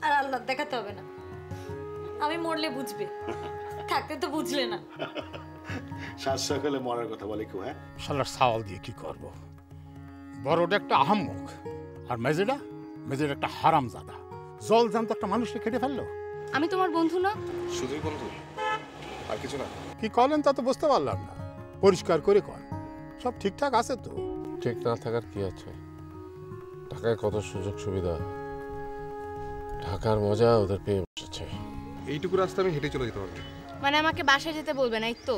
আর আল্লাহ দেখাতে হবে না, আমি মরলে বুঝবে, থাকতে তো বুঝলে না। সাত সকালে মরার কথা বলে কেউ? হ্যাঁ, শালার সাওয়াল দিয়ে কি করব? বড়টা একটা আহাম্মক, আর মেজেটা একটা হারামজাদা। জল জানতো একটা মানুষকে কেটে ফেললো। আমি তোমার বন্ধু না? শুধুই বন্ধু, আর কিছু না? কি করেন তা তো বুঝতে পারলাম না, পরিষ্কার করে কর। সব ঠিকঠাক আছে তো? ঠিক না থাকার কি আছে? ঢাকায় কত সুযোগ সুবিধা, ঢাকার মজা ওদের পেয়ে বসেছে। এইটুকু রাস্তা আমি হেঁটে চলে যেতে পারবো। মানে আমাকে বাসায় যেতে বলবে না, এই তো?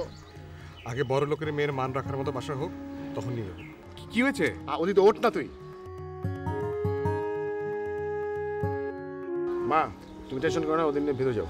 আগে বড় লোকের মেয়ের মান রাখার মতো বাসা হোক, তখন নিয়ে যাবো। কি হয়েছে? ওদিকে ওঠ না তুই। মা, তুমি টেনশন করো না, ওদিন ভিতরে যাও।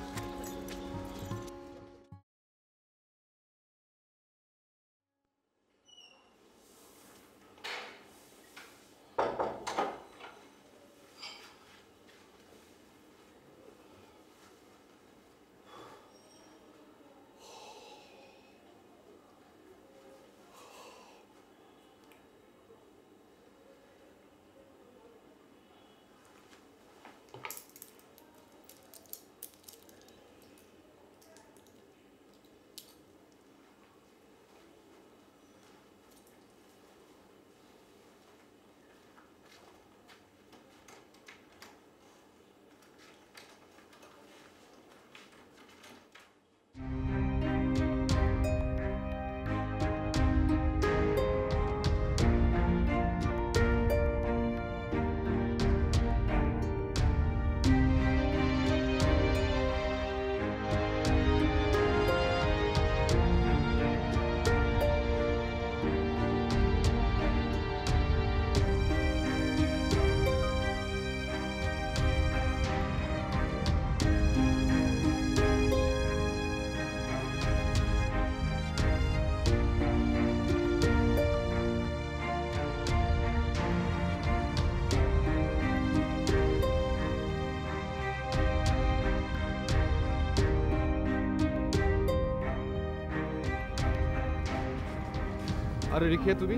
আরে রিখিয়া, তুমি?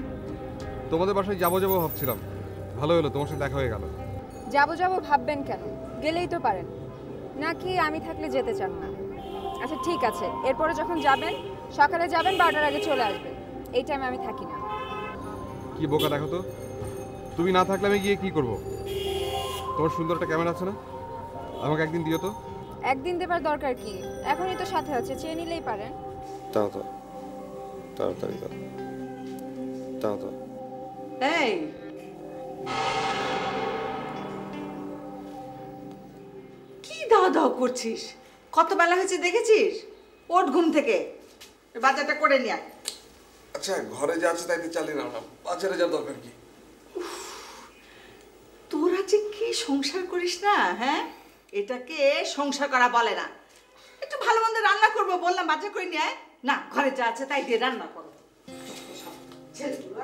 তোমাদের বাসায় যাবো ভাবছিলাম, ভালো হলো তোমার সাথে দেখা হয়ে গেল। যাবো ভাববেন কেন? গেলেই তো পারেন, নাকি আমি থাকলে যেতে চান না? আচ্ছা ঠিক আছে, এরপরে যখন যাবেন সকালে যাবেন, 12টার আগে চলে আসবেন। এই টাইমে আমি থাকি না। কি বোকা দেখো তো, তুমি না থাকলে আমি গিয়ে কি করব? তোমার সুন্দর একটা ক্যামেরা আছে না, আমাকে একদিন দিও তো। একদিন দেবার দরকার কি? এখনই তো সাথে আছে, চেয়ে নিলেই পারেন। তাও তো, তাড়াতাড়ি দাও, তাও তো। এই কি দাওয়া দাওয়া করছিস? কত বেলা হয়েছে দেখেছিস? ওঠ ঘুম থেকে, বাজারটা করে নিয়ে আয়। আচ্ছা, ঘরে যা আছে তাইতে চালিয়ে নাও না, বাজারে যাওয়ার দরকার কি? তোরা যে কি সংসার করিস না, হ্যাঁ? এটাকে সংসার করা বলে না। একটু ভালো মন্দ রান্না করবো বললাম, বাজার করে নিয়ে আয়। না, ঘরে যা আছে তাই দিয়ে রান্না করো। ছেলেগুলো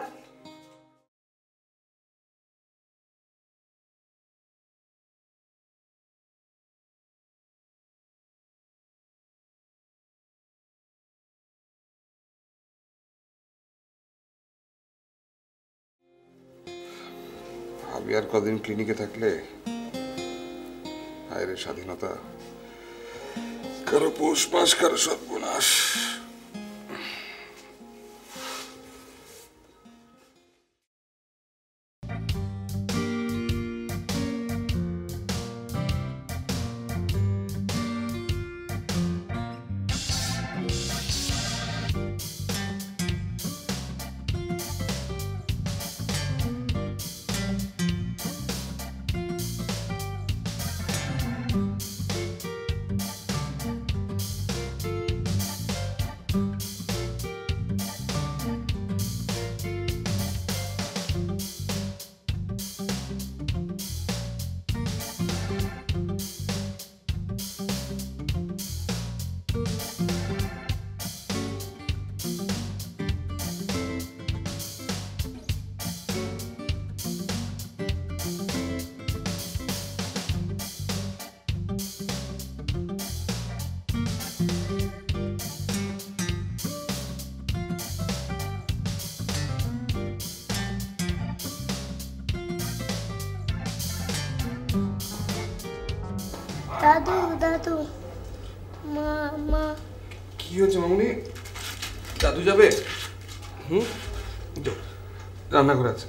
আমি আর কদিন ক্লিনিকে থাকলে আয়ের স্বাধীনতা, কারো পৌষ মাস, কারো সর্বনাশ। দাদু দাদু মা মা কি হচ্ছে মামুনি? দাদু যাবে? যাও, রান্নাঘরে আছে।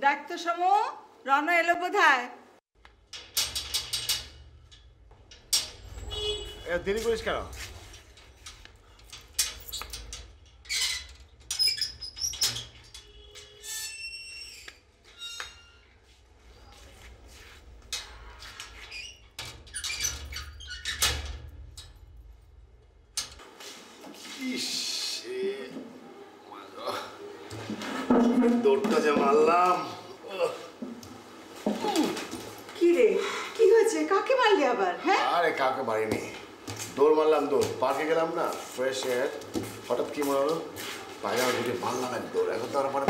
দেখ তো সমু, রণ এলো বোধহয়। দেরি করিস কেন? দৌড়টা যে মারলাম। কি রে, কি হয়েছে? কাকে মারলি আবার? হ্যাঁ, আরে কাকে মারিনি, দৌড় মারলাম। দৌড় পার্কে গেলাম না, ফ্রেশ এয়ার, হঠাৎ কি মনে হলো পায়জামা দুটি মারলাম এক দৌড়। এখন তো আর মানে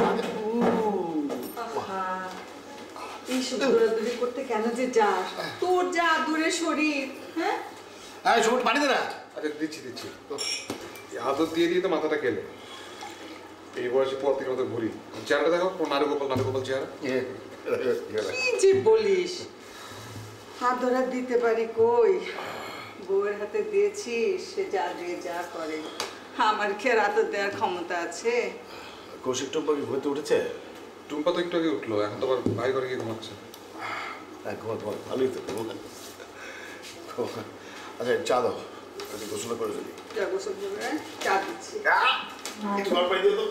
এইসব দৌড়াদৌড়ি করতে কেন যে যাস? তোর যা দূরে শরীর। হ্যাঁ, হ্যাঁ সবুজ পানি দে না। আচ্ছা দিচ্ছি দিচ্ছি। আদর দিয়ে দিয়ে তো মাথাটা কেলে। এই বয়সে পর থেকে মতো ঘুরি। চেহারাটা দেখো, নারুগোপাল চেহারা। কি যে বলিস? হাত ধরা দিতে পারি কই? বউয়ের হাতে দিয়েছিস, সে যা দিয়ে যা করে। আমার কি আর হাতে দেওয়ার ক্ষমতা আছে? কৌশিক টুম্পা কি ঘুরতে উঠেছে? টুম্পা তো একটু আগে উঠলো, এখন তো আবার ভাই করে গিয়ে ঘুমাচ্ছে। হ্যাঁ ঘুমা তোমার ভালোই তো। আচ্ছা চা দাও, একটু গোসল করে ফেলি। যা গোসল করে চা দিচ্ছি। একটু গরম পানি দিও তো।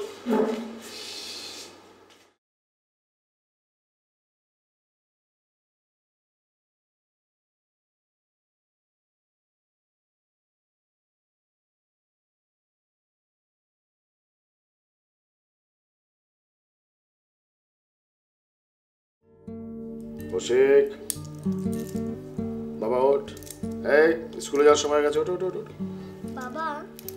কৌশিক বাবা ওঠ, এই স্কুলে যাওয়ার সময় হয়ে গেছে, ওঠ ওঠ ওঠ। বাবা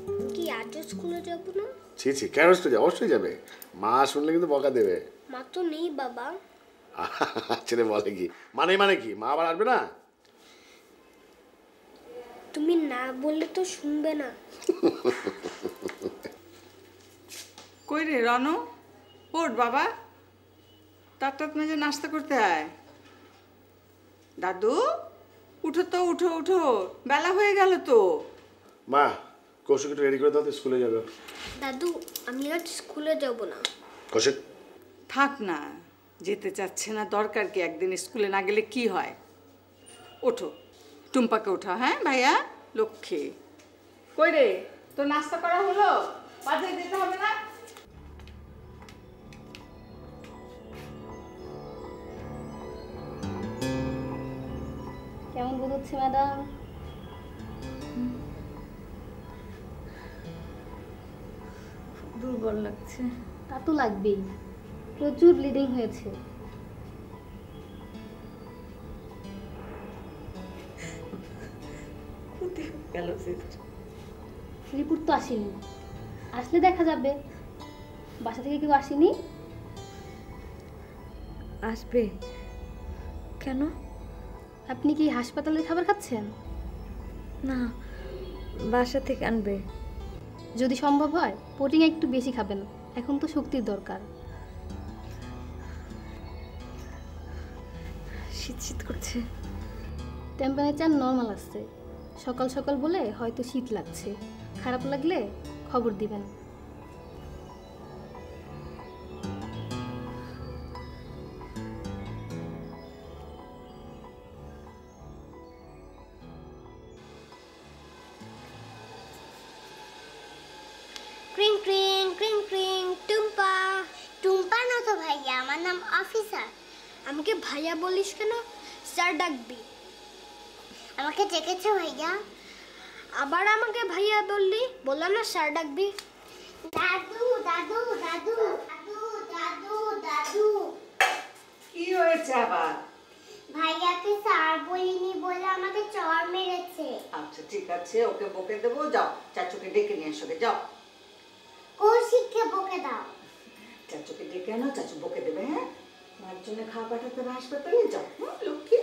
আমি কি আজ স্কুলে যাব না? ছি ছি, কেন স্কুলে? অবশ্যই যাবে, মা শুনলে কিন্তু বকা দেবে। মা তো নেই বাবা। ছেলে বলে কি মানে কি, মা আবার আসবে না? তুমি না বললে তো শুনবে না। কই রে রণ, ওঠ বাবা, তার মেজে নাস্তা করতে আয়। দাদু উঠো তো, উঠো উঠো, বেলা হয়ে গেল তো। মা কৌশিক একটু রেডি করে দাও তো, স্কুলে যাবে। দাদু আমি আজ স্কুলে যাব না। কৌশিক থাক না, যেতে চাচ্ছে না, দরকার কি? একদিন স্কুলে না গেলে কি হয়? ওঠো, টুম্পাকে ওঠাও। হ্যাঁ ভাইয়া লক্ষ্মী। কই রে, তোর নাস্তা করা হলো? বাজারে যেতে হবে না? কেমন বোধ হচ্ছে ম্যাডাম? দুর্বল লাগছে। তা তো লাগবেই, প্রচুর ব্লিডিং হয়েছে। রিপোর্ট তো আসেনি, আসলে দেখা যাবে। বাসা থেকে কেউ আসেনি? আসবে কেন? আপনি কি হাসপাতালের খাবার খাচ্ছেন? না, বাসা থেকে আনবে। যদি সম্ভব হয় প্রোটিন একটু বেশি খাবেন, এখন তো শক্তির দরকার। শীত শীত করছে। টেম্পারেচার নর্মাল আছে, সকাল সকাল বলে হয়তো শীত লাগছে। খারাপ লাগলে খবর দিবেন। ক্রিং ক্রিং ক্রিং ক্রিং টুম্পা। টুম্পা না তো ভাইয়া, আমার নাম অফিসার। আমাকে ভাইয়া বলিস কেন? স্যার ডাকবি। আমাকে ডেকেছো ভাইয়া? আবার আমাকে ভাইয়া বললি? বললাম না স্যার ডাকবি। দাদু দাদু দাদু দাদু দাদু দাদু। কি হয়েছে আবার? ভাইয়াকে স্যার বলিনি বলে আমাকে চড় মেরেছে। আচ্ছা ঠিক আছে, ওকে বকে দেবো। যাও চাচুকে ডেকে নিয়ে এসো। যাও কৌশিককে বকে দাও। চাচুকে ডেকে আনো, চাচু বকে দেবে। হ্যাঁ, মার জন্য খাওয়া পাঠাতে হবে হাসপাতালে। যাও লক্ষ্মী।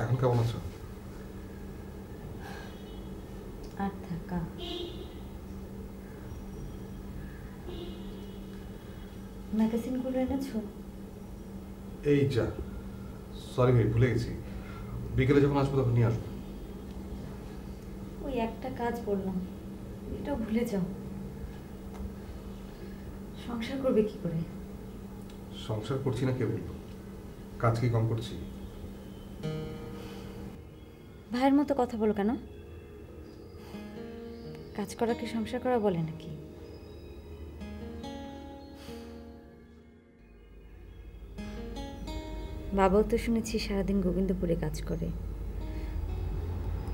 এখন কেমন আছো? আর থাকা ম্যাগাজিনগুলো এনেছো? এই যা, সরি ভাই, ভুলে গেছি। বিকেলে যখন আসবো তখন নিয়ে আসবো। ওই একটা কাজ বললাম, এটাও ভুলে যাও। সংসার করবে কি করে? সংসার করছি না কে বললো? কাজ কি কম করছি? ভাইয়ের মতো কথা বলো কেন? কাজ করা কি সংসার করা বলে নাকি? বাবাও তো শুনেছি সারাদিন গোবিন্দপুরে কাজ করে,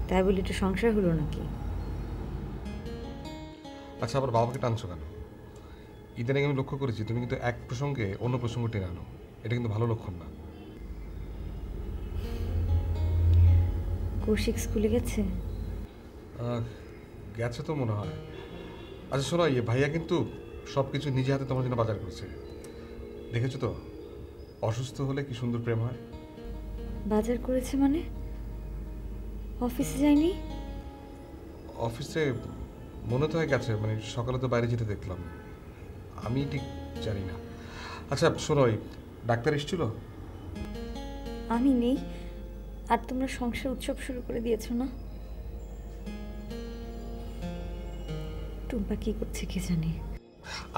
তাই বলে একটু সংসার হলো নাকি? আচ্ছা, আবার বাবাকে টানছো কেন? ইদানিং আমি লক্ষ্য করেছি তুমি কিন্তু এক প্রসঙ্গে অন্য প্রসঙ্গ টেনে আনো। এটা কিন্তু ভালো লক্ষণ না। কৌশিক স্কুলে গেছে? গেছে তো মনে হয়। আচ্ছা শোনো, ভাইয়া কিন্তু সব কিছু নিজে হাতে তোমার জন্য বাজার করছে, দেখেছো তো? অসুস্থ হলে কি সুন্দর প্রেম হয়। বাজার করেছে মানে? অফিসে যায়নি? অফিসে মনে তো হয় গেছে, মানে সকালে তো বাইরে যেতে দেখলাম, আমি ঠিক জানি না। আচ্ছা শোনো, ডাক্তার এসেছিল? আমি নেই, আর তোমরা সংসার উৎসব শুরু করে দিয়েছো না? টুম্পা কি করছে কে জানে।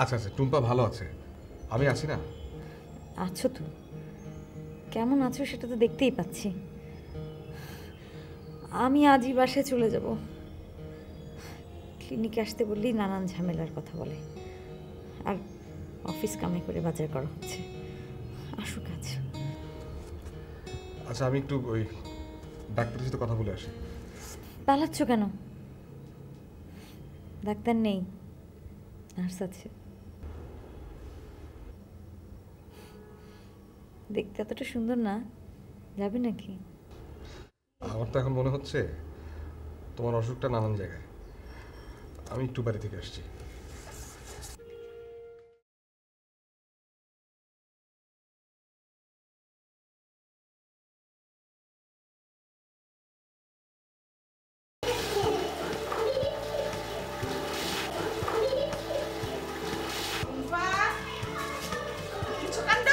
আচ্ছা আচ্ছা, টুম্পা ভালো আছে, আমি আছি না? আছো তো, কেমন আছো সেটা তো দেখতেই পাচ্ছি। আমি আজই বাসায় চলে যাব। ক্লিনিকে আসতে বললেই নানান ঝামেলার কথা বলে, আর অফিস কামাই করে বাজার করা হচ্ছে। আসুক আজ। আচ্ছা আমি একটু ওই ডাক্তারের সাথে কথা বলে আসি। পালাচ্ছ কেন? ডাক্তার নেই, নার্স আছে। দেখতে এতটা সুন্দর না, যাবে নাকি? আমার তো এখন মনে হচ্ছে তোমার অসুখটা নানান জায়গায়। আমি একটু বাড়ি থেকে আসছি। কিছু কাণ্ড।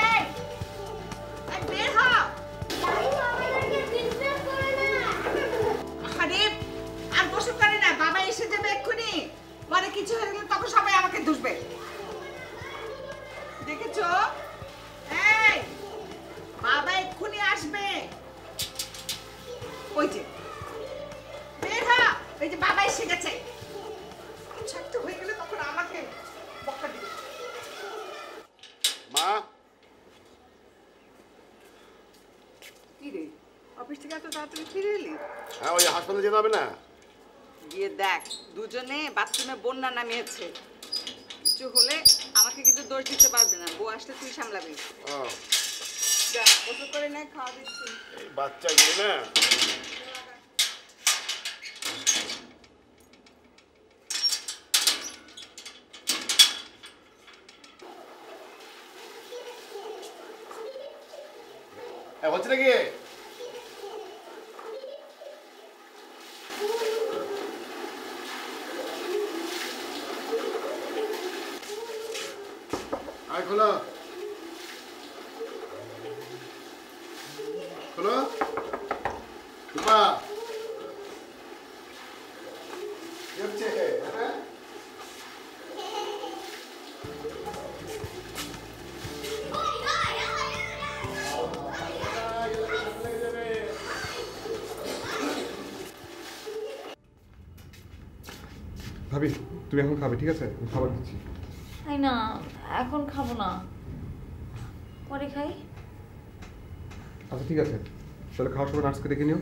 এই, এই বের হও। আরে, আর বসে পারে না, বাবা এসে যাবে এক্ষুনি। পরে কিছু হয়ে গেলে তখন সবাই আমাকে দুষবে। দেখেছো? এই, বাবা এক্ষুনি আসবে। ওই যে বের হও, ওই যে বাবা এসে গেছে। কিছু একটা হয়ে গেলে তখন আমাকে বকা দিবে। মা, কি রে, অফিস থেকে এত তাড়াতাড়ি ফিরে এলি? হ্যাঁ ওই হাসপাতালে যেতে হবে না? গিয়ে দেখ, দুজনে বাথরুমে বন্যা নামিয়েছে। কিছু হলে আমাকে কিন্তু দোষ দিতে পারবে না, বউ আসলে তুই সামলাবি। ও, যা, গোসল করে নে, খাওয়া দিচ্ছি। এই বাচ্চাগুলো না। হচ্ছে নাকি? আয় খোলো, খোলো। টুপা কি হচ্ছে? হ্যাঁ? ভাবি তুমি এখন খাবে, ঠিক আছে? আমি খাবার দিচ্ছি। তাই না, এখন খাবো না, পরে খাই। আচ্ছা ঠিক আছে, তাহলে খাওয়ার সময় নার্সকে ডেকে নিও।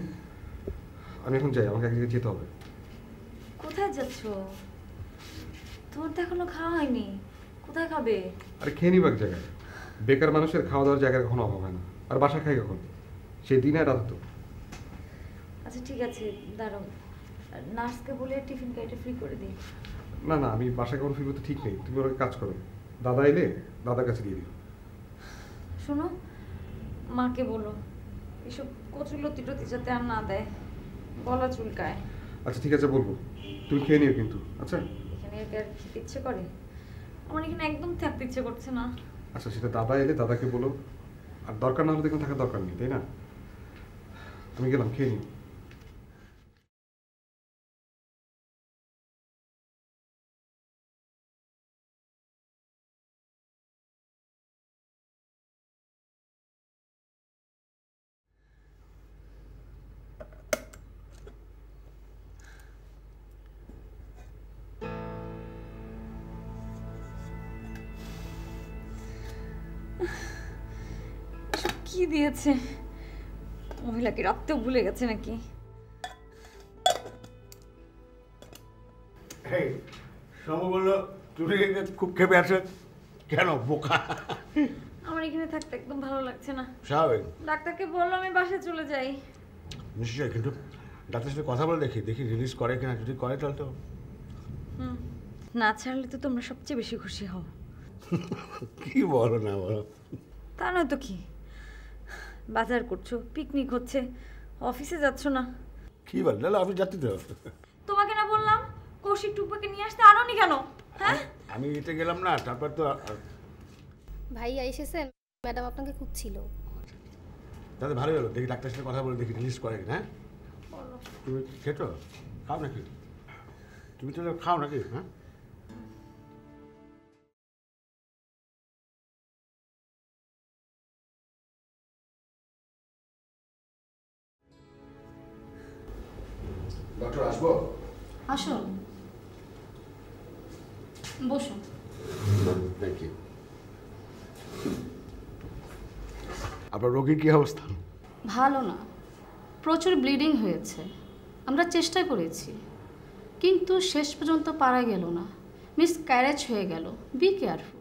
আমি এখন যাই, আমাকে এক জায়গায় যেতে হবে। কোথায় যাচ্ছ? তোমার তো এখনো খাওয়া হয়নি, কোথায় খাবে? আরে খেয়ে নিব এক জায়গায়। বেকার মানুষের খাওয়া দাওয়ার জায়গার কখনো অভাব হয় না। আর বাসা খাই কখন? সেই দিন আর রাত তো। আচ্ছা ঠিক আছে, দাঁড়াও, নার্সকে বলে টিফিন কাইটে ফ্রি করে দিই। না না, আমি বাসা কখনো ফিরবো তো ঠিক নেই। তুমি ওরা কাজ করো, দাদা এলে দাদার কাছে দিয়ে দিও। শোনো, মাকে বলো এসব কচুলতি টতি যাতে আর না দেয়, গলা চুলকায়। আচ্ছা ঠিক আছে বলবো, তুমি খেয়ে নিও কিন্তু। আচ্ছা এখানে আর খেতে ইচ্ছে করে? আমার এখানে একদম থাকতে ইচ্ছে করছে না। আচ্ছা সেটা দাদা এলে দাদাকে বলো, আর দরকার না হলে দেখুন থাকার দরকার নেই, তাই না? আমি গেলাম, খেয়ে নিই। কি দিয়েছে? মহিলাকে রাখতেও ভুলে গেছে নাকি? সমু বললো তুমি খুব খেপে আছো কেন? বোকা। আমার এখানে থাকতে একদম ভালো লাগছে না। স্বাভাবিক। ডাক্তারকে বললো আমি বাসায় চলে যাই। নিশ্চয়ই, কিন্তু ডাক্তারের সাথে কথা বলে দেখি রিলিজ করে কিনা। যদি করে তাহলে তো। না ছাড়লে তো তোমরা সবচেয়ে বেশি খুশি হও। কি বলো না বলো। তা নয় তো কি, বাজার করছো, পিকনিক হচ্ছে, অফিসে যাচ্ছ না। কি বল? তাহলে অফিস যাচ্ছি তো। তোমাকে না বললাম কৌশিক টুকপাকে নিয়ে আসতে, আনোনি কেন? হ্যাঁ আমি এতে গেলাম না, তারপর তো ভাইয়া এসেছেন, ম্যাডাম আপনাকে খুঁজছিল। তাহলে ভালোই হলো, দেখি ডাক্তারের সাথে কথা বলে দেখি রিলিজ করে কিনা। হ্যাঁ তুমি খেতো? খাও নাকি? তুমি তাহলে খাও নাকি? হ্যাঁ ডক্টর আসবো? আসুন, বসুন। Thank you. আপনার রোগীর কী অবস্থা? ভালো না, প্রচুর ব্লিডিং হয়েছে। আমরা চেষ্টা করেছি কিন্তু শেষ পর্যন্ত পারা গেল না, মিসক্যারেজ হয়ে গেল। Be careful.